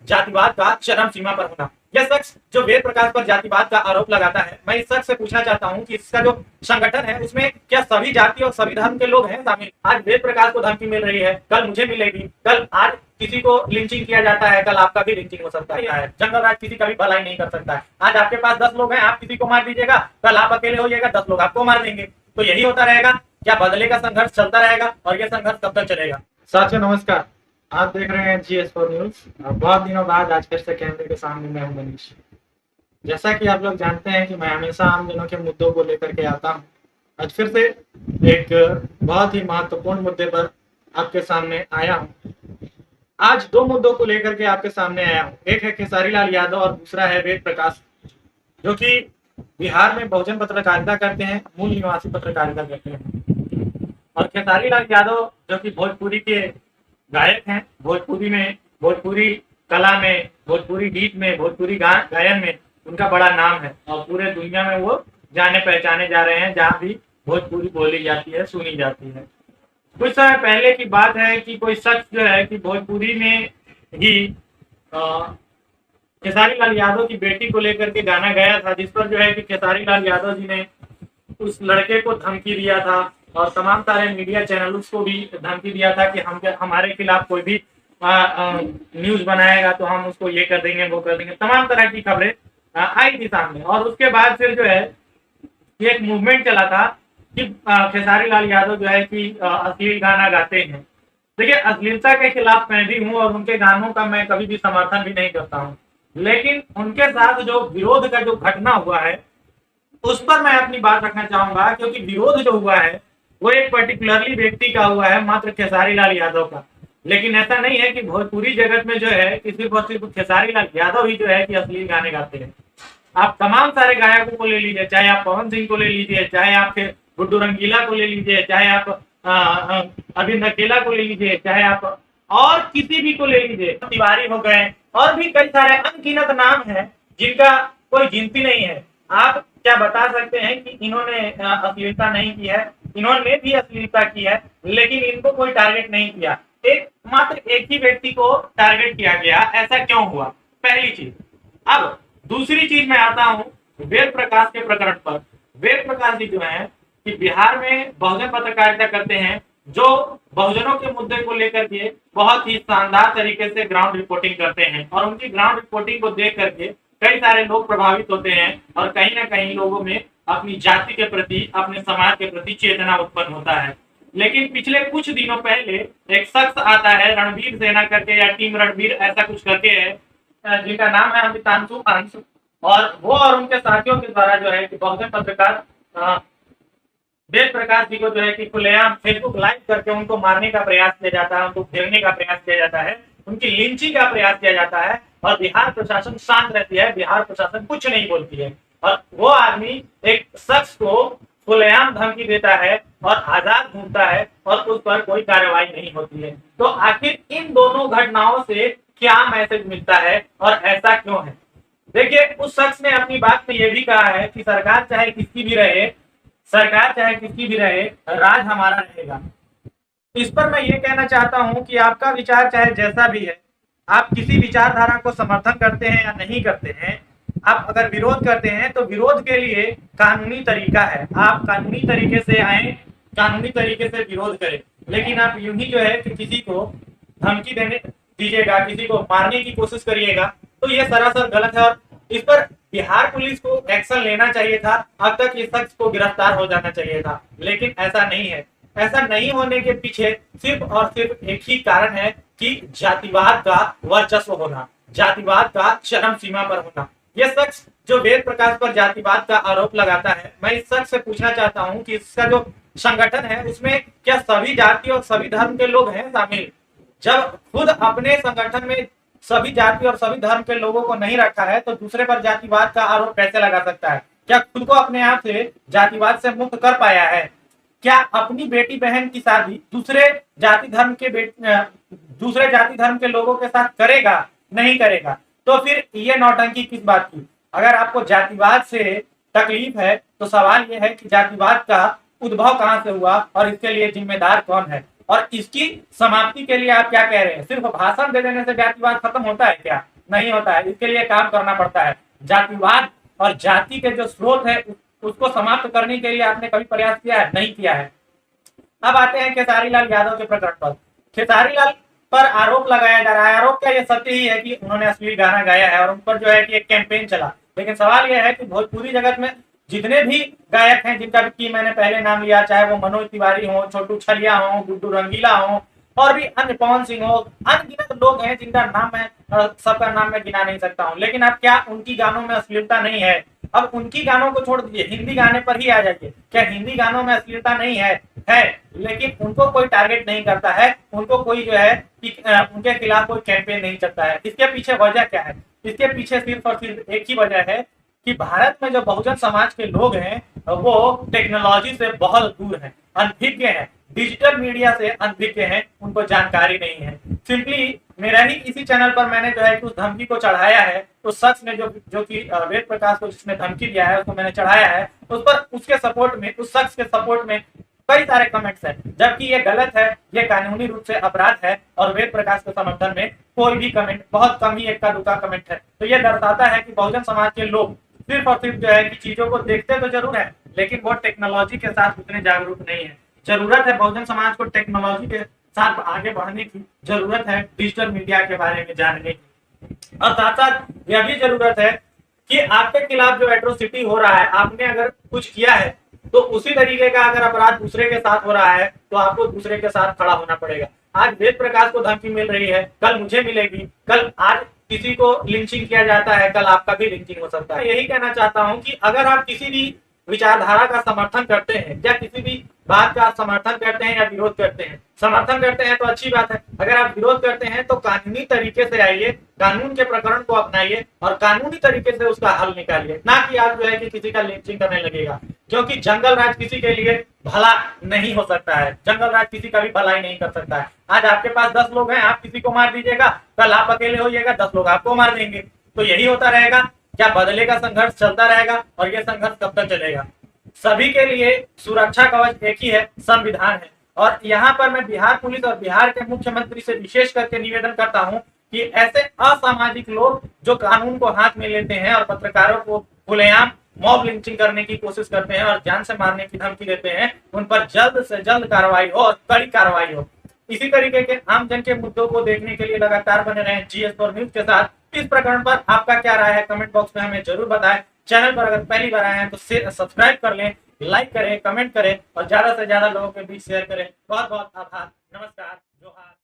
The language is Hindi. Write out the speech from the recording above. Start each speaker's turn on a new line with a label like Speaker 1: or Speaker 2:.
Speaker 1: जातिवाद का चरम सीमा पर होना। यह शख्स जो वेद प्रकाश पर जातिवाद का आरोप लगाता है, मैं इस शख्स से पूछना चाहता हूं कि इसका जो संगठन है उसमें क्या सभी जाति और सभी धर्म के लोग हैं शामिल? आज वेद प्रकाश को धमकी मिल रही है, कल मुझे मिलेगी, कल आज किसी को लिंचिंग किया जाता है, कल आपका भी लिंचिंग हो सकता है। जंगल राज किसी का भी भलाई नहीं कर सकता है। आज आपके पास 10 लोग हैं, आप किसी को मार दीजिएगा, कल आप अकेले हो जाएगा, 10 लोग आपको मार देंगे। तो यही होता रहेगा। क्या बदले का संघर्ष चलता रहेगा और यह संघर्ष कब तक चलेगा?
Speaker 2: साथियों नमस्कार, आप देख रहे हैं GS4 न्यूज। बहुत दिनों बाद आज फिर से कैमरे के सामने मैं हूं मनीष। जैसा कि आप लोग जानते हैं कि मैं हमेशा आम जनों के मुद्दों को लेकर के आता हूं। आज फिर से एक बहुत ही महत्वपूर्ण मुद्दे पर आपके सामने आया हूं। आज 2 मुद्दों को लेकर के आपके सामने आया हूं। एक है खेसारी लाल यादव और दूसरा है वेद प्रकाश, जो कि बिहार में बहुजन पत्रकारिता करते हैं, मूल निवासी पत्रकारिता करते हैं। और खेसारी लाल यादव जो कि भोजपुरी के गायक हैं, भोजपुरी में, भोजपुरी कला में, भोजपुरी गीत में, भोजपुरी गायन में उनका बड़ा नाम है और पूरे दुनिया में वो जाने पहचाने जा रहे हैं। जहाँ भी भोजपुरी बोली जाती है, सुनी जाती है। कुछ समय पहले की बात है कि कोई शख्स जो है कि भोजपुरी में ही खेसारी लाल यादव की बेटी को लेकर के गाना गाया था, जिस पर जो है कि खेसारी लाल यादव जी ने उस लड़के को धमकी दिया था और तमाम सारे मीडिया चैनल्स को भी धमकी दिया था कि हमारे खिलाफ कोई भी न्यूज बनाएगा तो हम उसको ये कर देंगे, वो कर देंगे। तमाम तरह की खबरें आई थी सामने। और उसके बाद फिर जो है ये एक मूवमेंट चला था कि खेसारी लाल यादव जो है कि अश्लील गाना गाते हैं। देखिए, अश्लीलता के खिलाफ मैं भी हूँ और उनके गानों का मैं कभी भी समर्थन भी नहीं करता हूँ, लेकिन उनके साथ जो विरोध का जो घटना हुआ है उस पर मैं अपनी बात रखना चाहूंगा। क्योंकि विरोध जो हुआ है वो एक पर्टिकुलरली व्यक्ति का हुआ है, मात्र खेसारी लाल यादव का। लेकिन ऐसा नहीं है कि भोजपुरी जगत में जो है कि सिर्फ और सिर्फ खेसारी लाल यादव ही जो है कि अश्लील गाने गाते हैं। आप तमाम सारे गायकों को ले लीजिए, चाहे आप पवन सिंह को ले लीजिए, चाहे आप फिर गुड्डू रंगीला को ले लीजिए, चाहे आप अरविंद अकेला को ले लीजिए, चाहे आप और किसी भी को ले लीजिए, तिवारी हो गए और भी कई सारे अनगिनत नाम हैं जिनका कोई गिनती नहीं है। आप क्या बता सकते हैं कि इन्होंने अश्लीलता नहीं की है? इन्होंने भी अश्लीलता की है, लेकिन इनको कोई टारगेट नहीं किया। मात्र एक ही व्यक्ति को टारगेट किया गया। ऐसा क्यों हुआ? पहली चीज। अब दूसरी चीज मैं आता हूँ वेद प्रकाश के प्रकरण पर। वेद प्रकाश जी जो है कि बिहार में बहुजन पत्रकारिता करते हैं, जो बहुजनों के मुद्दे को लेकर के बहुत ही शानदार तरीके से ग्राउंड रिपोर्टिंग करते हैं और उनकी ग्राउंड रिपोर्टिंग को देख करके कई सारे लोग प्रभावित होते हैं और कहीं ना कहीं लोगों में अपनी जाति के प्रति, अपने समाज के प्रति चेतना उत्पन्न होता है। लेकिन पिछले कुछ दिनों पहले एक शख्स आता है, रणवीर सेना करके या टीम रणवीर ऐसा कुछ करके है, जिनका नाम है अमितांशु अंश, और वो और उनके साथियों के द्वारा जो है कि बहुजन पत्रकार वेद प्रकाश जी को जो है कि खुलेआम फेसबुक लाइव करके उनको मारने का प्रयास किया जाता है, उनको घेरने का प्रयास किया जाता है, उनकी लिंचिंग का प्रयास किया जाता है और बिहार प्रशासन शांत रहती है, बिहार प्रशासन कुछ नहीं बोलती है। और वो आदमी एक शख्स को खुलेआम धमकी देता है और आजाद घूमता है और उस पर कोई कार्रवाई नहीं होती है। तो आखिर इन दोनों घटनाओं से क्या मैसेज मिलता है और ऐसा क्यों है? देखिए, उस शख्स ने अपनी बात में यह भी कहा है कि सरकार चाहे किसकी भी रहे, सरकार चाहे किसकी भी रहे, राज हमारा रहेगा। इस पर मैं ये कहना चाहता हूं कि आपका विचार चाहे जैसा भी है, आप किसी विचारधारा को समर्थन करते हैं या नहीं करते हैं, आप अगर विरोध करते हैं तो विरोध के लिए कानूनी तरीका है। आप कानूनी तरीके से आए, कानूनी तरीके से विरोध करें। लेकिन आप यूं ही जो है कि किसी को धमकी देने दीजिएगा, किसी को मारने की कोशिश करिएगा, तो ये सरासर गलत है और इस पर बिहार पुलिस को एक्शन लेना चाहिए था। अब तक इस शख्स को गिरफ्तार हो जाना चाहिए था, लेकिन ऐसा नहीं है। ऐसा नहीं होने के पीछे सिर्फ और सिर्फ एक ही कारण है कि जातिवाद का वर्चस्व होना, जातिवाद का चरम सीमा पर होना। यह शख्स जो वेद प्रकाश पर जातिवाद का आरोप लगाता है, मैं इस शख्स से पूछना चाहता हूं कि इसका जो संगठन है उसमें क्या सभी जाति और सभी धर्म के लोग हैं शामिल? जब खुद अपने संगठन में सभी जाति और सभी धर्म के लोगों को नहीं रखा है तो दूसरे पर जातिवाद का आरोप कैसे लगा सकता है? क्या खुद को अपने आप से जातिवाद से मुक्त कर पाया है? क्या अपनी बेटी बहन की शादी दूसरे जाति धर्म के लोगों के साथ करेगा? नहीं करेगा। तो फिर ये नौटंकी किस बात की? अगर आपको जातिवाद से तकलीफ है तो सवाल यह है कि जातिवाद का उद्भव कहां से हुआ और इसके लिए जिम्मेदार कौन है?
Speaker 1: और इसकी समाप्ति के लिए आप क्या कह रहे हैं? सिर्फ भाषण दे देने से जातिवाद खत्म होता है क्या? नहीं होता है। इसके लिए काम करना पड़ता है। जातिवाद और जाति के जो स्रोत है उसको समाप्त करने के लिए आपने कभी प्रयास किया है? नहीं किया है। अब आते हैं खेसारी लाल यादव के प्रकरण पर। खेसारी लाल पर आरोप लगाया जा रहा है। आरोप क्या, ये सत्य ही है कि उन्होंने अश्लील गाना गाया है और उन पर जो है कि एक कैंपेन चला। लेकिन सवाल यह है कि भोजपुरी जगत में जितने भी गायक हैं जिनका भी मैंने पहले नाम लिया, चाहे वो मनोज तिवारी हो, छोटू छलिया हो, गुड्डू रंगीला हो और भी अन्य, पवन सिंह हो, अनगिनत लोग हैं जिनका नाम मैं सबका नाम मैं गिना नहीं सकता हूं। लेकिन अब क्या उनकी गानों में अश्लीलता नहीं है? अब उनकी गानों को छोड़ दीजिए, हिंदी गाने पर ही आ जाइए। क्या हिंदी गानों में अश्लीलता नहीं है? है, लेकिन उनको कोई टारगेट नहीं करता है। उनको कोई जो है कि उनके खिलाफ कोई कैंपेन नहीं चलता है। इसके पीछे वजह क्या है? इसके पीछे सिर्फ और सिर्फ एक ही वजह है कि भारत में जो बहुजन समाज के लोग हैं वो टेक्नोलॉजी से बहुत दूर हैं, अनभिज्ञ हैं, डिजिटल मीडिया से अनभिज्ञ हैं, उनको जानकारी नहीं है। सिंपली मेरा ही इसी चैनल पर मैंने जो है कि उस धमकी को चढ़ाया है, उस शख्स ने जो कि वेद प्रकाश को जिसने धमकी दिया है उसको मैंने चढ़ाया है, उस पर उसके सपोर्ट में, उस शख्स के सपोर्ट में कई सारे कमेंट्स हैं, जबकि ये गलत है, ये कानूनी रूप से अपराध है। और वेद प्रकाश के समर्थन में कोई भी कमेंट, बहुत कम ही इक्का दुक्का कमेंट है। तो ये दर्शाता है कि बहुजन समाज के लोग सिर्फ और सिर्फ जो है कि चीजों को देखते तो जरूर है, लेकिन वो टेक्नोलॉजी के साथ उतने जागरूक नहीं है। जरूरत है बहुजन समाज को टेक्नोलॉजी के साथ आगे बढ़ने की, जरूरत है डिजिटल मीडिया के बारे में जानने की, और साथ साथ यह भी जरूरत है कि आपके खिलाफ जो एट्रोसिटी हो रहा है, आपने अगर कुछ किया है तो उसी तरीके का अगर अपराध दूसरे के साथ हो रहा है तो आपको दूसरे के साथ खड़ा होना पड़ेगा। आज वेद प्रकाश को धमकी मिल रही है, कल मुझे मिलेगी, कल आज किसी को लिंचिंग किया जाता है, कल आपका भी लिंचिंग हो सकता है। यही कहना चाहता हूं कि अगर आप किसी भी विचारधारा का समर्थन करते हैं या किसी भी बात का समर्थन करते हैं या विरोध करते हैं, समर्थन करते हैं तो अच्छी बात है, अगर आप विरोध करते हैं तो कानूनी तरीके से आइए, कानून के प्रकरण को अपनाइए और कानूनी तरीके से उसका हल निकालिए, ना कि आप जो है कि किसी का लिंचिंग करने लगेगा। क्योंकि जंगल राज किसी के लिए भला नहीं हो सकता है, जंगल राज किसी का भी भलाई नहीं कर सकता है। आज आपके पास 10 लोग हैं, आप किसी को मार दीजिएगा, कल आप अकेले होइएगा, 10 लोग आपको मार देंगे। तो यही होता रहेगा। क्या बदले का संघर्ष चलता रहेगा? और यह संघर्ष कब तक चलेगा? सभी के लिए सुरक्षा कवच एक ही है, संविधान है। और यहाँ पर मैं बिहार पुलिस और बिहार के मुख्यमंत्री से विशेष करके निवेदन करता हूँ कि ऐसे असामाजिक लोग जो कानून को हाथ में लेते हैं और पत्रकारों को खुलेआम मॉब लिंचिंग करने की कोशिश करते हैं और जान से मारने की धमकी देते हैं, उन पर जल्द से जल्द कार्रवाई हो और कड़ी कार्रवाई हो। इसी तरीके के आम जन के मुद्दों को देखने के लिए लगातार बने रहें GS4 न्यूज के साथ। इस प्रकरण पर आपका क्या राय है कमेंट बॉक्स में हमें जरूर बताएं। चैनल पर अगर पहली बार आए हैं तो सब्सक्राइब कर लें, लाइक करें, कमेंट करें और ज्यादा से ज्यादा लोगों के बीच शेयर करें। बहुत बहुत आभार। नमस्कार। जोहार।